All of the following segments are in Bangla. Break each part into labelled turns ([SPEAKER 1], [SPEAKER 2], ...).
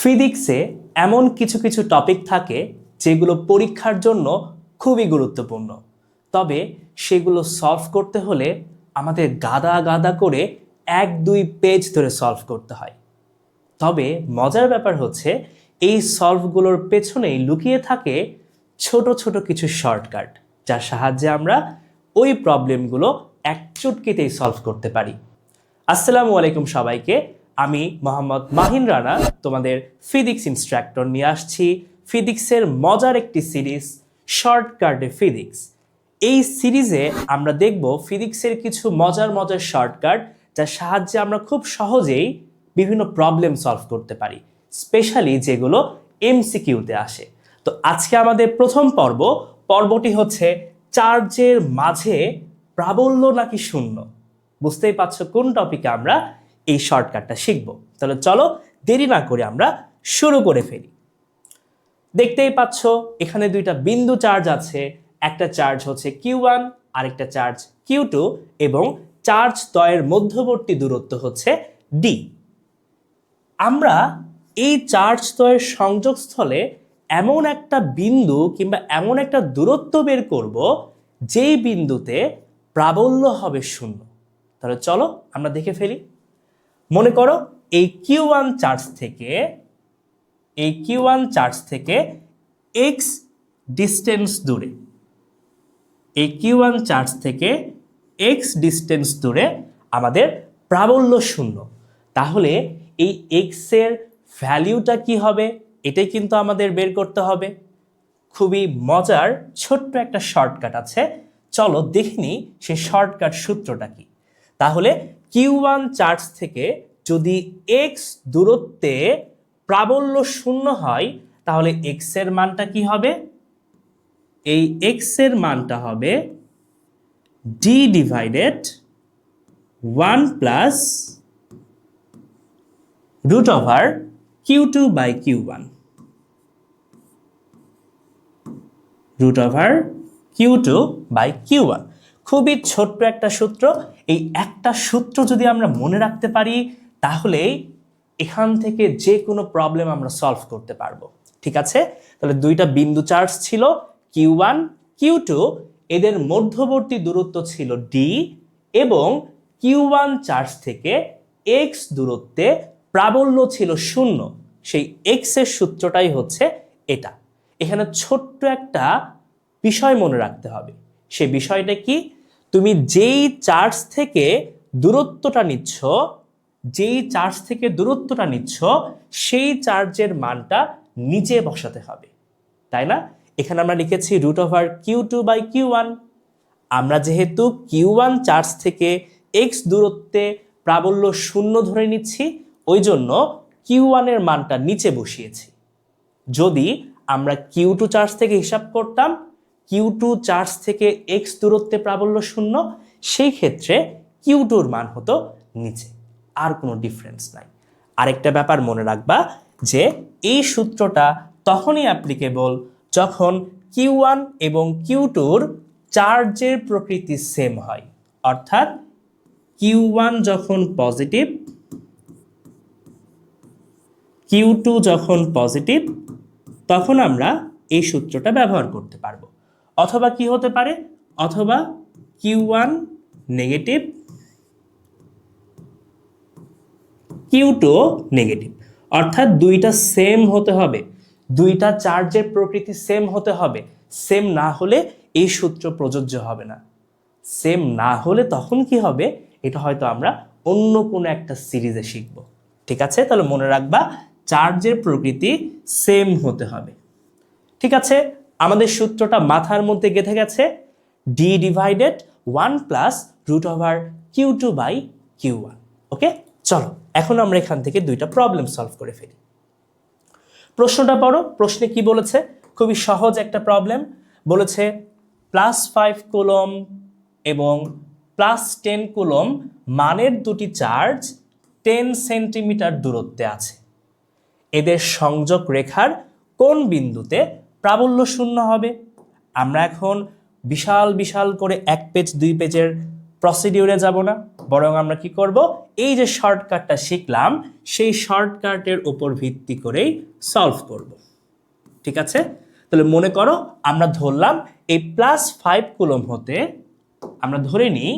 [SPEAKER 1] ফিজিক্সে এমন কিছু কিছু টপিক থাকে যেগুলো পরীক্ষার জন্য খুবই গুরুত্বপূর্ণ, তবে সেগুলো সলভ করতে হলে আমাদের গাদা গাদা করে 1-2 পেজ ধরে সলভ করতে হয়। তবে মজার ব্যাপার হচ্ছে এই সলভগুলোর পেছনেই লুকিয়ে থাকে ছোট ছোট কিছু শর্টকাট, যার সাহায্যে আমরা ওই প্রবলেমগুলো এক চুটকিতেই সলভ করতে পারি। আসসালামু আলাইকুম সবাইকে, আমি মোহাম্মদ মাহিন রানা তোমাদের ফিজিক্স ইনস্ট্রাক্টর নিয়ে আসছি ফিজিক্সের মজার একটি সিরিজ শর্টকাটে ফিজিক্স। এই সিরিজে আমরা দেখব ফিজিক্সের কিছু মজার মজার শর্টকাট, যার সাহায্যে আমরা খুব সহজেই বিভিন্ন প্রবলেম সলভ করতে পারি, স্পেশালি যেগুলো এমসিকিউতে আসে। তো আজকে আমাদের প্রথম পর্বটি হচ্ছে চার্জের মাঝে প্রাবল্য নাকি শূন্য। বুঝতেই পারছো কোন টপিকে আমরা এই শর্টকাটটা শিখব। তাহলে চলো দেরি না করে আমরা শুরু করে ফেলি। দেখতেই পাচ্ছ এখানে দুইটা বিন্দু চার্জ আছে, একটা চার্জ হচ্ছে Q1 আরেকটা চার্জ Q2 এবং চার্জ দ্বয়ের মধ্যবর্তী দূরত্ব হচ্ছে D। আমরা এই চার্জ দ্বয়ের সংযোগস্থলে এমন একটা বিন্দু কিংবা এমন একটা দূরত্ব বের করব যেই বিন্দুতে প্রাবল্য হবে শূন্য। তাহলে চলো আমরা দেখে ফেলি। মনে করো এই Q1 চার্জ থেকে x ডিস্টেন্স দূরে, এই Q1 চার্জ থেকে x ডিস্টেন্স দূরে আমাদের প্রাবল্য শূন্য। তাহলে এই x এর ভ্যালুটা কি হবে এটাই কিন্তু আমাদের বের করতে হবে। খুবই মজার ছোট্ট একটা শর্টকাট আছে, চলো দেখে নিই সেই শর্টকাট সূত্রটা কি। তাহলে Q1 চার্জ থেকে যদি x দূরত্বে প্রাবল্য শূন্য হয় তাহলে x এর মানটা কি হবে? এই x এর মানটা হবে d divided 1 plus root over Q2 by Q1, root over Q2 by Q1। খুবই ছোট্ট একটা সূত্র, এই একটা সূত্র যদি আমরা মনে রাখতে পারি তাহলে এখান থেকে যে কোনো প্রবলেম আমরা সলভ করতে পারবো। ঠিক আছে, তাহলে দুইটা বিন্দু চার্জ ছিল Q1 Q2, এদের মধ্যবর্তী দূরত্ব ছিল D এবং Q1 চার্জ থেকে x দূরত্বে প্রাবল্য ছিল শূন্য। সেই x এর সূত্রটাই হচ্ছে এটা। এখানে ছোট্ট একটা বিষয় মনে রাখতে হবে, সেই বিষয়টা কি? তুমি যেই চার্জ থেকে দূরত্বটা নিচ্ছ সেই চার্জের মানটা নিচে বসাতে হবে, তাই না? এখানে আমরা লিখেছি root over Q2 by Q1। আমরা যেহেতু Q1 চার্জ থেকে x দূরত্বে প্রাবল্য শূন্য ধরে নিচ্ছি, ওই জন্য Q1 এর মানটা নিচে বসিয়েছি। যদি আমরা Q2 চার্জ থেকে হিসাব করতাম, Q2 চার্জ থেকে x দূরত্বে প্রাবল্য শূন্য, সেই ক্ষেত্রে Q2 এর মান হতো নিচে, আর কোনো ডিফারেন্স নাই। আরেকটা ব্যাপার মনে রাখবা যে এই সূত্রটা তখনই অ্যাপ্লিকেবল যখন Q1 এবং Q2 চার্জের প্রকৃতি সেম হয়। অর্থাৎ Q1 যখন পজিটিভ, Q2 যখন পজিটিভ, তখন আমরা এই সূত্রটা ব্যবহার করতে পারবো। অথবা কি হতে পারে? অথবা Q1 নেগেটিভ, Q2 নেগেটিভ। অর্থাৎ দুইটা সেম হতে হবে, দুইটা চার্জের প্রকৃতি সেম হতে হবে। সেম না হলে এই সূত্র প্রযোজ্য হবে না। সেম না হলে তখন কি হবে এটা হয়তো আমরা অন্য কোনো একটা সিরিজে শিখব। ঠিক আছে, তাহলে মনে রাখবা চার্জের প্রকৃতি সেম হতে হবে। ঠিক আছে, আমাদের সূত্রটা মাথার মধ্যে গেঁথে গেছে, d divided 1 plus root over Q2 by Q1। Okay, চলো এখন আমরা এখান থেকে দুইটা প্রবলেম সলভ করে ফেলি। প্রশ্নটা পড়ো, প্রশ্নে কি বলেছে? খুবই সহজ একটা প্রবলেম বলেছে +5 কুলম এবং +10 কুলম মানের দুটি চার্জ 10 সেন্টিমিটার দূরত্বে আছে। এদের সংযোগ রেখার কোন বিন্দুতে প্রাবল্য শূন্য হবে? আমরা এখন বিশাল বিশাল করে 1 পেজ 2 পেজের প্রসিডিউরে যাব না, বরং আমরা কি করব, এই যে শর্টকাটটা শিখলাম সেই শর্টকাটের উপর ভিত্তি করেই সলভ করব। ঠিক আছে, তাহলে মনে করো আমরা ধরলাম এই +5 কুলম হতে, আমরা ধরে নিই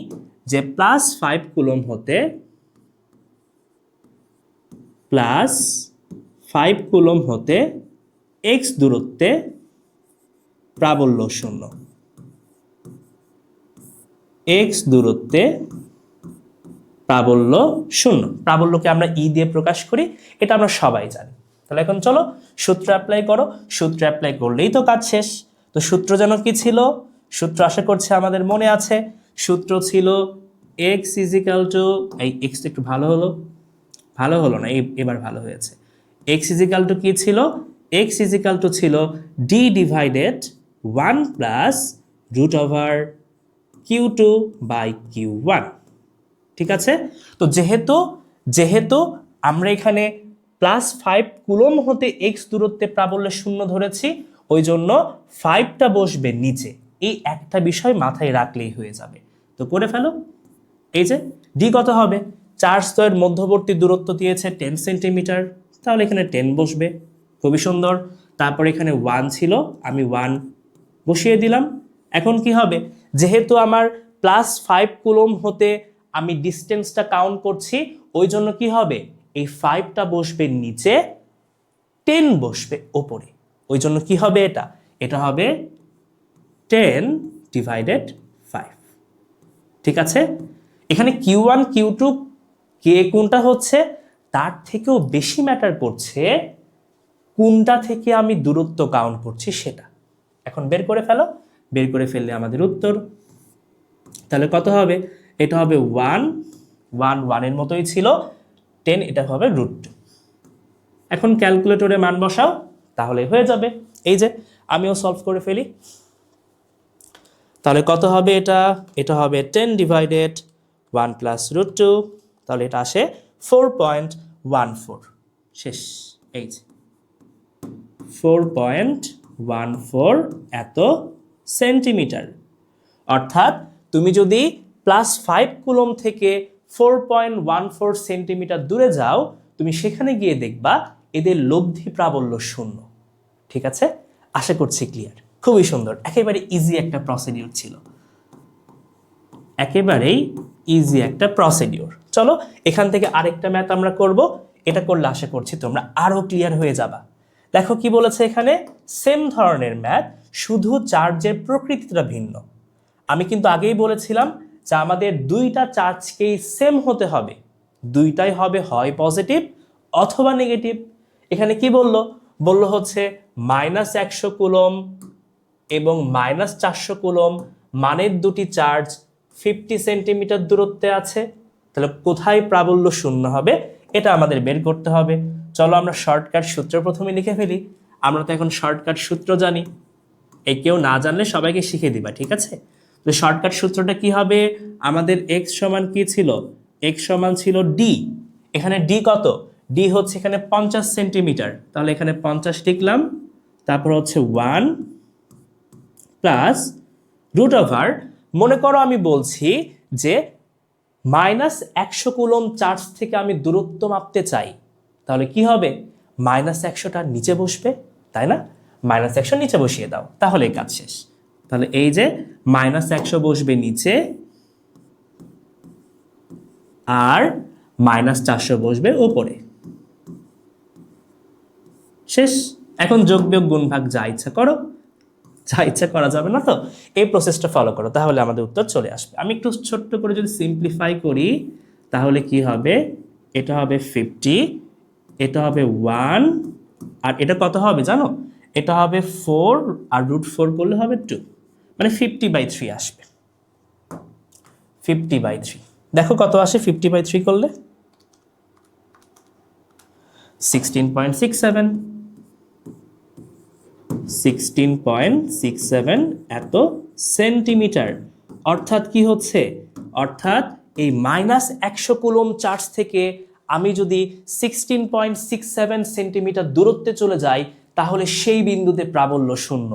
[SPEAKER 1] যে +5 কুলম হতে +5 কুলম হতে x দূরত্বে প্রাবল্য শূন্য, x দূরত্বে প্রাবল্য শূন্য। প্রাবল্যকে আমরা ই দিয়ে প্রকাশ করি, এটা আমরা সবাই জানি। তাহলে এখন চলো সূত্র অ্যাপ্লাই করো, সূত্র অ্যাপ্লাই করলেই তো কাজ শেষ। তো সূত্র যেন কি ছিল, সূত্র আশা করছি আমাদের মনে আছে, সূত্র ছিল x ইজিক্যাল টু, এই x একটু ভালো হলো না, এবার ভালো হয়েছে। x ইজিক্যাল টু কি ছিল, x ইজিক্যাল টু ছিল d divided 1 plus root over q2 by q1। ঠিক আছে, তো যেহেতু আমরা এখানে +5 কুলম হতে x দূরত্বে প্রাবল্য শূন্য ধরেছি, ওই জন্য 5টা বসবে নিচে। এই একটা বিষয় মাথায় রাখলেই হয়ে যাবে। তো করে ফেলো। এই যে ডি কত হবে, চার স্তরের মধ্যবর্তী দূরত্ব দিয়েছে 10 সেন্টিমিটার, তাহলে এখানে 10 বসবে। খুবই সুন্দর। তারপর এখানে 1 ছিল, আমি 1 বসিয়ে দিলাম। এখন কি হবে, যেহেতু আমার +5 কুলম হতে আমি ডিস্টেন্সটা কাউন্ট করছি, ওই জন্য কি হবে, এই 5টা বসবে নিচে, 10 বসবে ওপরে। ওই জন্য কি হবে, এটা হবে 10 ডিভাইডেড 5। ঠিক আছে, এখানে Q1 Q2 কে কোনটা হচ্ছে তার থেকেও বেশি ম্যাটার করছে কোনটা থেকে আমি দূরত্ব কাউন্ট করছি সেটা। এখন বের করে ফেলো, বের করে ফেললে আমাদের উত্তর। তাহলে কত হবে, এটা হবে 1 এর মতোই ছিল, 10 এটা হবে √2। এখন ক্যালকুলেটরে মান বসাও, তাহলে হয়ে যাবে। এই যে আমিও সলভ করে ফেলি। তাহলে কত হবে, এটা হবে 10 ডিভাইডেড 1 প্লাস √2, তাহলে এটা আসে 4.14। শেষ। এই যে 4.14 এত সেন্টিমিটার। অর্থাৎ তুমি যদি +5 কুলম থেকে 4.14 সেন্টিমিটার দূরে যাও, তুমি সেখানে গিয়ে দেখবা এদের লব্ধি প্রাবল্য শূন্য। ঠিক আছে, আশা করছি ক্লিয়ার। খুবই সুন্দর, একেবারে ইজি একটা প্রসিডিউর ছিল, একেবারেই ইজি একটা প্রসিডিউর। চলো এখান থেকে আরেকটা ম্যাথ আমরা করব, এটা করলে আশা করছি তোমরা আরো ক্লিয়ার হয়ে যাবা। দেখো কি বলেছে এখানে, সেম ধরনের ম্যাথ, শুধু চার্জের প্রকৃতিটা ভিন্ন। আমি কিন্তু আগেই বলেছিলাম যে আমাদের দুইটা চার্জকেই সেম হতে হবে, দুইটাই হবে হয় পজিটিভ অথবা নেগেটিভ। এখানে কি বললো হচ্ছে -100 কুলম এবং -400 কুলম মানের দুটি চার্জ 50 সেন্টিমিটার দূরত্বে আছে। তাহলে কোথায় প্রাবল্য শূন্য হবে এটা আমাদের বের করতে হবে। চলো আমরা শর্টকাট সূত্র প্রথমে লিখে ফেলি। আমরা তো এখন শর্টকাট সূত্র জানি, এই কেউ না জানলে সবাইকে শিখিয়ে দিবা। ঠিক আছে, তো শর্টকাট সূত্রটা কি হবে, আমাদের x সমান কি ছিল, x সমান ছিল d। এখানে d কত, d হচ্ছে এখানে 50 সেন্টিমিটার, তাহলে এখানে 50 লিখলাম। তারপর হচ্ছে 1 প্লাস রুট ওভার, মনে করো আমি বলছি যে -100 কুলম চার্জ থেকে আমি দূরত্ব মাপতে চাই, তাহলে কি হবে, -100টা নিচে বসবে, তাই না, -100 নিচে বসিয়ে দাও, তাহলে কাজ শেষ। তাহলে এই যে -100 বসবে নিচে আর -400 বসবে উপরে। শেষ। এখন যোগ বিয়োগ গুণ ভাগ যা ইচ্ছা করো, যা ইচ্ছা করা যাবে না, তো এই প্রসেসটা ফলো করো, তাহলে আমাদের উত্তর চলে আসবে। আমি একটু ছোট্ট করে যদি সিম্পলিফাই করি, তাহলে কি হবে, এটা হবে 50, এটা হবে 1, আর এটা কত হবে জানো, এটা হবে 4, আর √4 করলে হবে 2, মানে 50/3 আসবে। 50/3 দেখো কত আসে 50/3 করলে, 16.67, 16.67 এত সেন্টিমিটার। অর্থাৎ কি হচ্ছে, অর্থাৎ এই -100 কুলম চার্জ থেকে আমি যদি 16.67 সেন্টিমিটার দূরত্বে চলে যাই, তাহলে সেই বিন্দুতে প্রাবল্য শূন্য।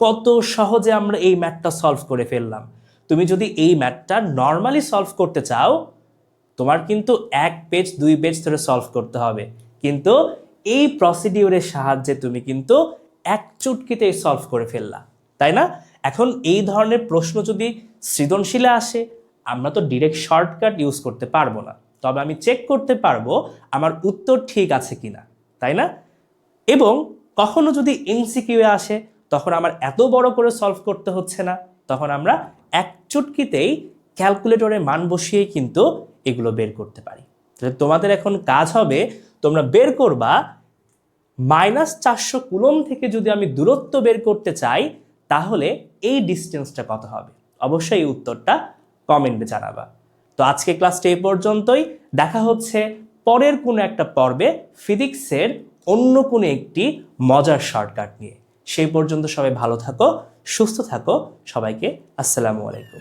[SPEAKER 1] কত সহজে আমরা এই ম্যাথটা সলভ করে ফেললাম। তুমি যদি এই ম্যাথটা নর্মালি সলভ করতে চাও তোমার কিন্তু 1 পেজ 2 পেজ ধরে সলভ করতে হবে, কিন্তু এই প্রসিডিউরের সাহায্যে তুমি কিন্তু এক চুটকিতেই সলভ করে ফেললা, তাই না? এখন এই ধরনের প্রশ্ন যদি সৃজনশীলে আসে আমরা তো ডিরেক্ট শর্টকাট ইউজ করতে পারবো না, তবে আমি চেক করতে পারবো আমার উত্তর ঠিক আছে কিনা, তাই না? এবং কখনো যদি এমসিকিউ আসে তখন আমার এত বড় করে সলভ করতে হচ্ছে না, তখন আমরা এক চুটকিতেই ক্যালকুলেটরে মান বসিয়েই কিন্তু এগুলো বের করতে পারি। তাহলে তোমাদের এখন কাজ হবে তোমরা বের করবা -400 কুলম থেকে যদি আমি দূরত্ব বের করতে চাই তাহলে এই ডিস্টেন্সটা কত হবে। অবশ্যই এই উত্তরটা কমেন্টে জানাবা। তো আজকে ক্লাসটা এই পর্যন্তই, দেখা হচ্ছে পরের কোনো একটা পর্বে ফিজিক্সের অন্য কোনো একটি মজার শর্টকাট নিয়ে। সেই পর্যন্ত সবাই ভালো থাকো, সুস্থ থাকো, সবাইকে আসসালামু আলাইকুম।